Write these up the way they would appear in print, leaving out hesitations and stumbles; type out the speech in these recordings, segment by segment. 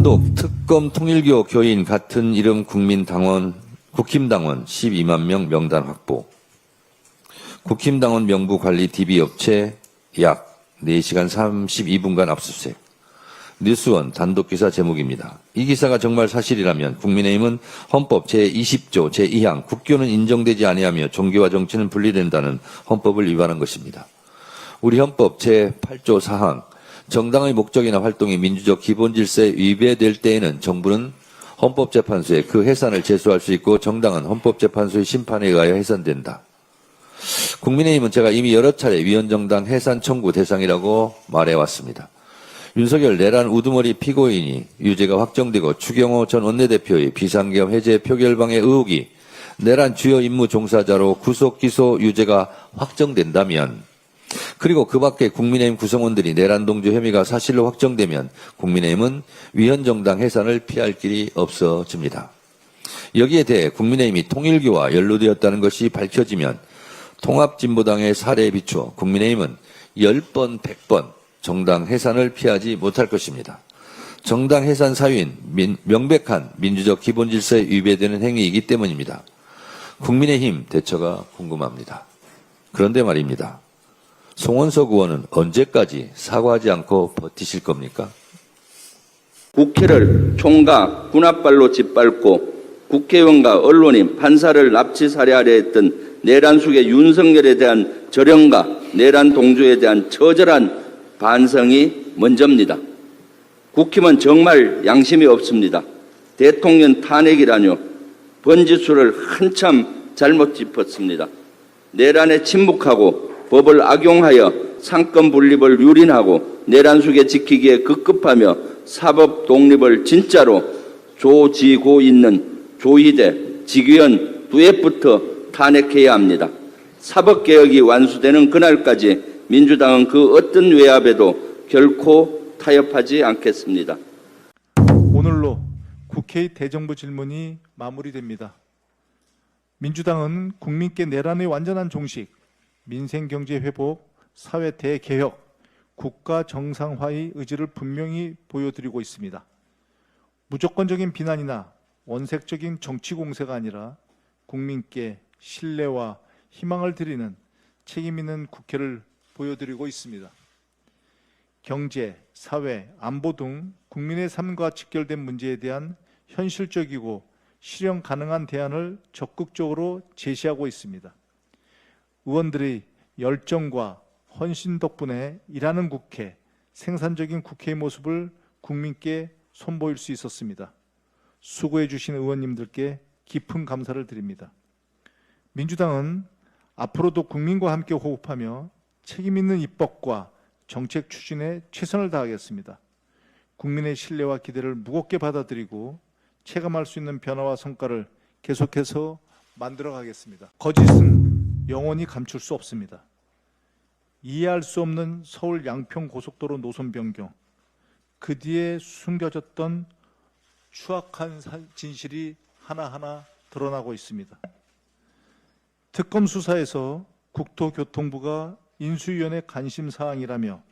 단독 특검 통일교 교인 같은 이름 국민당원, 국힘당원 12만 명 명단 확보. 국힘당원 명부 관리 DB업체 약 4시간 32분간 압수수색. 뉴스원 단독 기사 제목입니다. 이 기사가 정말 사실이라면 국민의힘은 헌법 제20조 제2항 국교는 인정되지 아니하며 종교와 정치는 분리된다는 헌법을 위반한 것입니다. 우리 헌법 제8조 4항 정당의 목적이나 활동이 민주적 기본질서에 위배될 때에는 정부는 헌법재판소에 그 해산을 제소할 수 있고 정당은 헌법재판소의 심판에 의하여 해산된다. 국민의힘은 제가 이미 여러 차례 위헌정당 해산 청구 대상이라고 말해왔습니다. 윤석열 내란 우두머리 피고인이 유죄가 확정되고 추경호 전 원내대표의 비상계엄 해제 표결방해 의혹이 내란 주요 임무 종사자로 구속 기소 유죄가 확정된다면, 그리고 그 밖에 국민의힘 구성원들이 내란 동조 혐의가 사실로 확정되면 국민의힘은 위헌정당 해산을 피할 길이 없어집니다. 여기에 대해 국민의힘이 통일교와 연루되었다는 것이 밝혀지면 통합진보당의 사례에 비추어 국민의힘은 10번, 100번 정당 해산을 피하지 못할 것입니다. 정당 해산 사유인 명백한 민주적 기본질서에 위배되는 행위이기 때문입니다. 국민의힘 대처가 궁금합니다. 그런데 말입니다. 송원석 의원은 언제까지 사과하지 않고 버티실 겁니까? 국회를 총과 군합발로 짓밟고 국회의원과 언론인, 판사를 납치 살해하려 했던 내란 숙의 윤석열에 대한 절연과 내란 동조에 대한 처절한 반성이 먼저입니다. 국힘은 정말 양심이 없습니다. 대통령 탄핵이라뇨. 번지수를 한참 잘못 짚었습니다. 내란에 침묵하고 법을 악용하여 상권 분립을 유린하고 내란 숙에 지키기에 급급하며 사법 독립을 진짜로 조지고 있는 조희대, 직위원 두엣부터 탄핵해야 합니다. 사법개혁이 완수되는 그날까지 민주당은 그 어떤 외압에도 결코 타협하지 않겠습니다. 오늘로 국회의 대정부 질문이 마무리됩니다. 민주당은 국민께 내란의 완전한 종식, 민생경제 회복, 사회 대개혁, 국가 정상화의 의지를 분명히 보여드리고 있습니다. 무조건적인 비난이나 원색적인 정치 공세가 아니라 국민께 신뢰와 희망을 드리는 책임 있는 국회를 보여드리고 있습니다. 경제, 사회, 안보 등 국민의 삶과 직결된 문제에 대한 현실적이고 실현 가능한 대안을 적극적으로 제시하고 있습니다. 의원들의 열정과 헌신 덕분에 일하는 국회, 생산적인 국회의 모습을 국민께 선보일 수 있었습니다. 수고해 주신 의원님들께 깊은 감사를 드립니다. 민주당은 앞으로도 국민과 함께 호흡하며 책임 있는 입법과 정책 추진에 최선을 다하겠습니다. 국민의 신뢰와 기대를 무겁게 받아들이고 체감할 수 있는 변화와 성과를 계속해서 만들어 가겠습니다. 거짓은 영원히 감출 수 없습니다. 이해할 수 없는 서울 양평 고속도로 노선 변경, 그 뒤에 숨겨졌던 추악한 진실이 하나하나 드러나고 있습니다. 특검 수사에서 국토교통부가 인수위원회 관심 사항이라며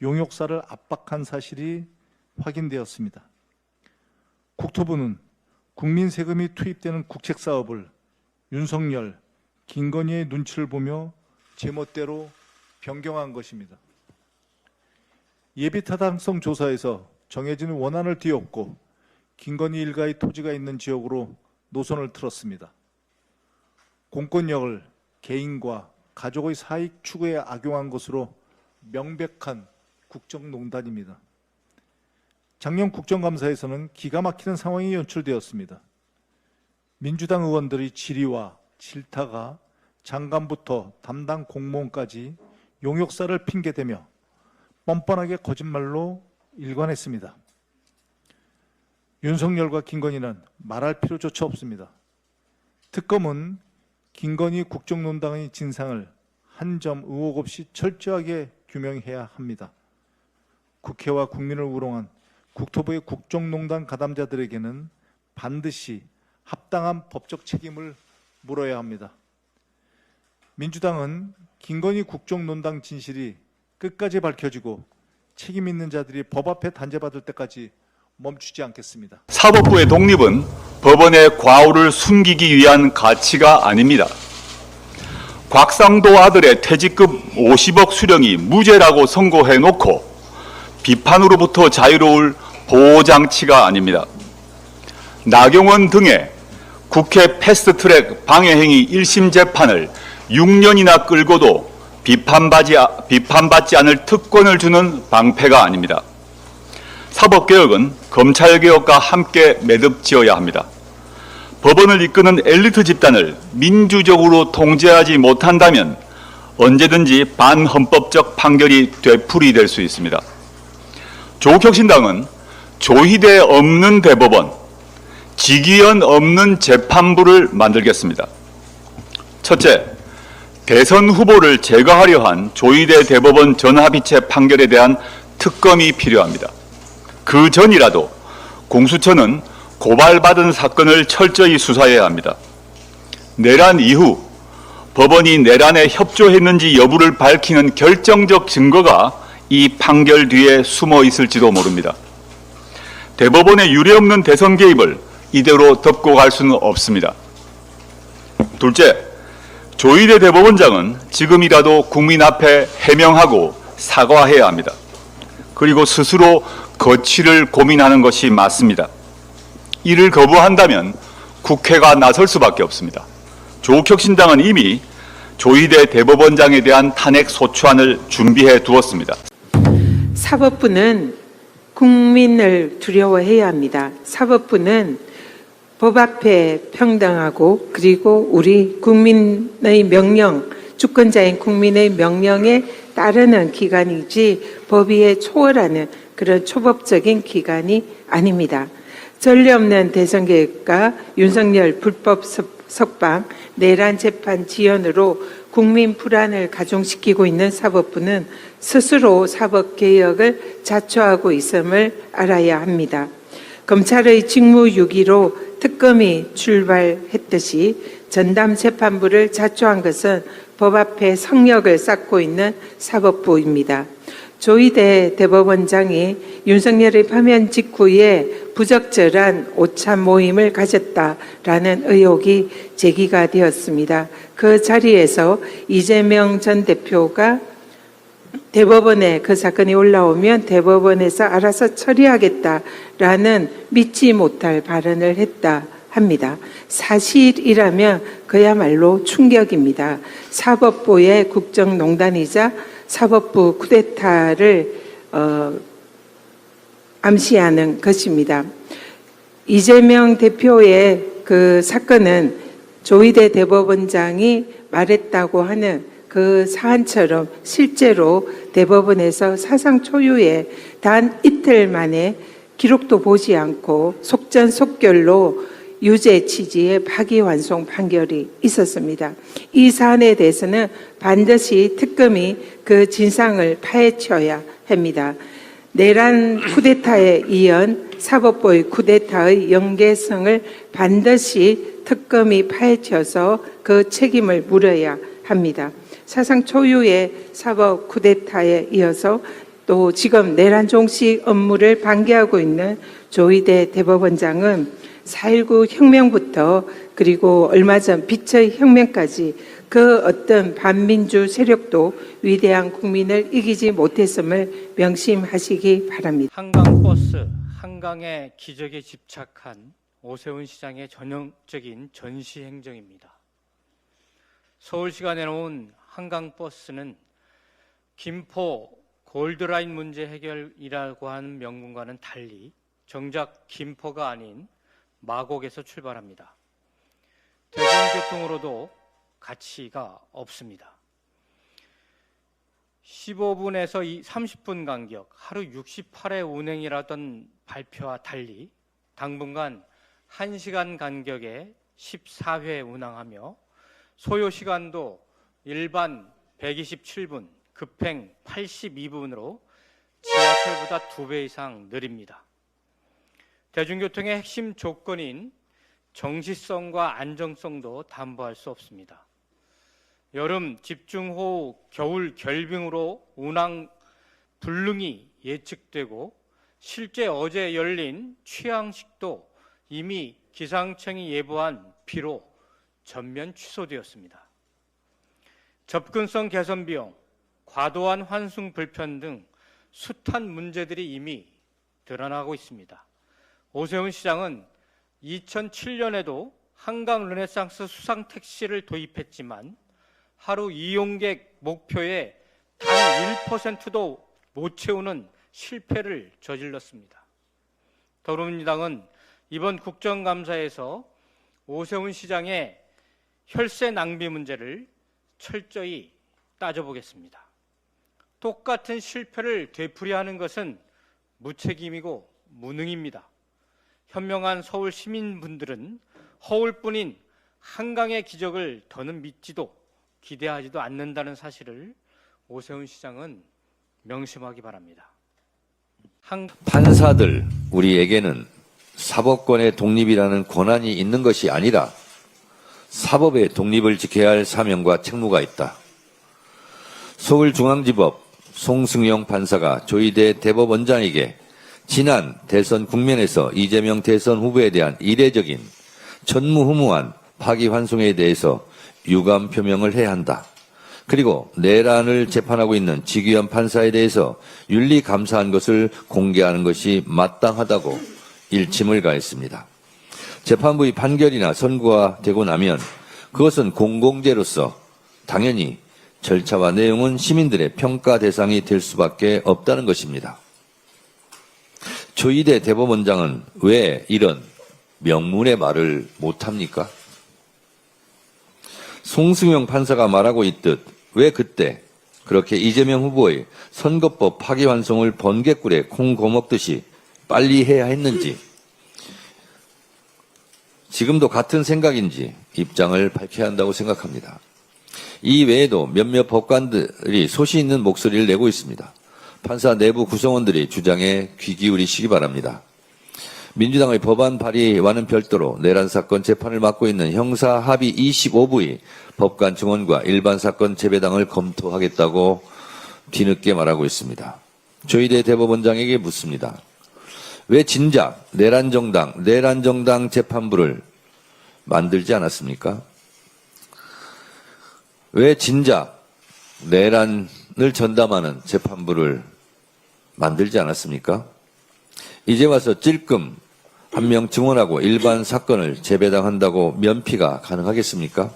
용역사를 압박한 사실이 확인되었습니다. 국토부는 국민 세금이 투입되는 국책 사업을 윤석열, 김건희의 눈치를 보며 제멋대로 변경한 것입니다. 예비타당성 조사에서 정해진 원안을 뒤엎고 김건희 일가의 토지가 있는 지역으로 노선을 틀었습니다. 공권력을 개인과 가족의 사익 추구에 악용한 것으로 명백한 국정농단입니다. 작년 국정감사에서는 기가 막히는 상황이 연출되었습니다. 민주당 의원들의 질의와 질타가 장관부터 담당 공무원까지 용역사를 핑계대며 뻔뻔하게 거짓말로 일관했습니다. 윤석열과 김건희는 말할 필요조차 없습니다. 특검은 김건희 국정농단의 진상을 한 점 의혹 없이 철저하게 규명해야 합니다. 국회와 국민을 우롱한 국토부의 국정농단 가담자들에게는 반드시 합당한 법적 책임을 물어야 합니다. 민주당은 김건희 국정농단 진실이 끝까지 밝혀지고 책임 있는 자들이 법 앞에 단죄받을 때까지 멈추지 않겠습니다. 사법부의 독립은 법원의 과오를 숨기기 위한 가치가 아닙니다. 곽상도 아들의 퇴직금 50억 수령이 무죄라고 선고해놓고 비판으로부터 자유로울 보호장치가 아닙니다. 나경원 등의 국회 패스트트랙 방해행위 1심 재판을 6년이나 끌고도 비판받지 않을 특권을 주는 방패가 아닙니다. 사법개혁은 검찰개혁과 함께 매듭지어야 합니다. 법원을 이끄는 엘리트 집단을 민주적으로 통제하지 못한다면 언제든지 반헌법적 판결이 되풀이될 수 있습니다. 조국혁신당은 조희대 없는 대법원, 직위원 없는 재판부를 만들겠습니다. 첫째, 대선 후보를 제거하려 한 조희대 대법원 전합의체 판결에 대한 특검이 필요합니다. 그 전이라도 공수처는 고발받은 사건을 철저히 수사해야 합니다. 내란 이후 법원이 내란에 협조했는지 여부를 밝히는 결정적 증거가 이 판결 뒤에 숨어 있을지도 모릅니다. 대법원의 유례없는 대선 개입을 이대로 덮고 갈 수는 없습니다. 둘째, 조희대 대법원장은 지금이라도 국민 앞에 해명하고 사과해야 합니다. 그리고 스스로 거취를 고민하는 것이 맞습니다. 이를 거부한다면 국회가 나설 수밖에 없습니다. 조국혁신당은 이미 조희대 대법원장에 대한 탄핵 소추안을 준비해 두었습니다. 사법부는 국민을 두려워해야 합니다. 사법부는 법 앞에 평등하고 그리고 우리 국민의 명령, 주권자인 국민의 명령에 따르는 기관이지 법위에 초월하는 그런 초법적인 기관이 아닙니다. 전례 없는 대선개혁과 윤석열 불법 석방, 내란 재판 지연으로 국민 불안을 가중시키고 있는 사법부는 스스로 사법개혁을 자초하고 있음을 알아야 합니다. 검찰의 직무유기로 특검이 출발했듯이 전담재판부를 자초한 것은 법 앞에 성역을 쌓고 있는 사법부입니다. 조희대 대법원장이 윤석열의 파면 직후에 부적절한 오찬 모임을 가졌다라는 의혹이 제기가 되었습니다. 그 자리에서 이재명 전 대표가 대법원에 그 사건이 올라오면 대법원에서 알아서 처리하겠다라는 믿지 못할 발언을 했다 합니다. 사실이라면 그야말로 충격입니다. 사법부의 국정농단이자 사법부 쿠데타를 암시하는 것입니다. 이재명 대표의 그 사건은 조희대 대법원장이 말했다고 하는 그 사안처럼 실제로 대법원에서 사상 초유의 단 이틀 만에 기록도 보지 않고 속전속결로 유죄 취지의 파기환송 판결이 있었습니다. 이 사안에 대해서는 반드시 특검이 그 진상을 파헤쳐야 합니다. 내란 쿠데타에 이은 사법부의 쿠데타의 연계성을 반드시 특검이 파헤쳐서 그 책임을 물어야 합니다. 사상 초유의 사법 쿠데타에 이어서 또 지금 내란 종식 업무를 방기하고 있는 조희대 대법원장은 4.19 혁명부터 그리고 얼마 전 빛의 혁명까지 그 어떤 반민주 세력도 위대한 국민을 이기지 못했음을 명심하시기 바랍니다. 한강버스, 한강의 기적에 집착한 오세훈 시장의 전형적인 전시행정입니다. 서울시가 내놓은 한강버스는 김포 골드라인 문제 해결이라고 하는 명분과는 달리 정작 김포가 아닌 마곡에서 출발합니다. 대중교통으로도 가치가 없습니다. 15분에서 30분 간격, 하루 68회 운행이라던 발표와 달리 당분간 1시간 간격에 14회 운항하며 소요 시간도 일반 127분, 급행 82분으로 지하철보다 2배 이상 느립니다. 대중교통의 핵심 조건인 정시성과 안정성도 담보할 수 없습니다. 여름 집중호우, 겨울 결빙으로 운항 불능이 예측되고 실제 어제 열린 취항식도 이미 기상청이 예보한 비로 전면 취소되었습니다. 접근성 개선 비용, 과도한 환승 불편 등 숱한 문제들이 이미 드러나고 있습니다. 오세훈 시장은 2007년에도 한강 르네상스 수상 택시를 도입했지만 하루 이용객 목표에 단 1%도 못 채우는 실패를 저질렀습니다. 더불어민주당은 이번 국정감사에서 오세훈 시장의 혈세 낭비 문제를 철저히 따져보겠습니다. 똑같은 실패를 되풀이하는 것은 무책임이고 무능입니다. 현명한 서울 시민분들은 허울뿐인 한강의 기적을 더는 믿지도 기대하지도 않는다는 사실을 오세훈 시장은 명심하기 바랍니다. 판사들, 우리에게는 사법권의 독립이라는 권한이 있는 것이 아니라 사법의 독립을 지켜야 할 사명과 책무가 있다. 서울중앙지법 송승용 판사가 조희대 대법원장에게 지난 대선 국면에서 이재명 대선 후보에 대한 이례적인 전무후무한 파기환송에 대해서 유감 표명을 해야 한다. 그리고 내란을 재판하고 있는 지규현 판사에 대해서 윤리 감사한 것을 공개하는 것이 마땅하다고 일침을 가했습니다. 재판부의 판결이나 선고가 되고 나면 그것은 공공재로서 당연히 절차와 내용은 시민들의 평가 대상이 될 수밖에 없다는 것입니다. 조희대 대법원장은 왜 이런 명문의 말을 못합니까? 송승용 판사가 말하고 있듯 왜 그때 그렇게 이재명 후보의 선거법 파기환송을 번개꿀에 콩 고먹듯이 빨리 해야 했는지, 지금도 같은 생각인지 입장을 밝혀야 한다고 생각합니다. 이 외에도 몇몇 법관들이 소신 있는 목소리를 내고 있습니다. 판사 내부 구성원들이 주장에 귀 기울이시기 바랍니다. 민주당의 법안 발의와는 별도로 내란 사건 재판을 맡고 있는 형사 합의 25부의 법관 증언과 일반 사건 재배당을 검토하겠다고 뒤늦게 말하고 있습니다. 조희대 대법원장에게 묻습니다. 왜 진작 내란정당 재판부를 만들지 않았습니까? 왜 진작 내란을 전담하는 재판부를 만들지 않았습니까? 이제 와서 찔끔 한 명 증언하고 일반 사건을 재배당한다고 면피가 가능하겠습니까?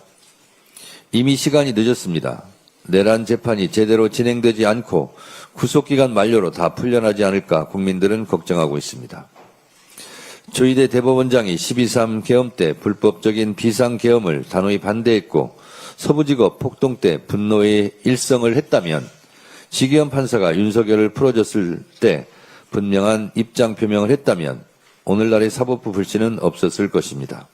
이미 시간이 늦었습니다. 내란 재판이 제대로 진행되지 않고 구속기간 만료로 다 풀려나지 않을까 국민들은 걱정하고 있습니다. 조희대 대법원장이 12.3 계엄 때 불법적인 비상계엄을 단호히 반대했고 서부지법 폭동 때 분노의 일성을 했다면 지기현 판사가 윤석열을 풀어줬을 때 분명한 입장 표명을 했다면 오늘날의 사법부 불씨는 없었을 것입니다.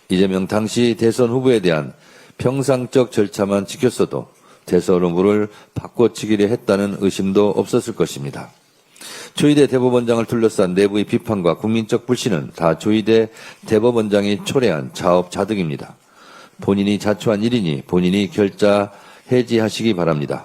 이재명 당시 대선 후보에 대한 평상적 절차만 지켰어도 대선 후보를 바꿔치기를 했다는 의심도 없었을 것입니다. 조희대 대법원장을 둘러싼 내부의 비판과 국민적 불신은 다 조희대 대법원장이 초래한 자업자득입니다. 본인이 자초한 일이니 본인이 결자 해지하시기 바랍니다.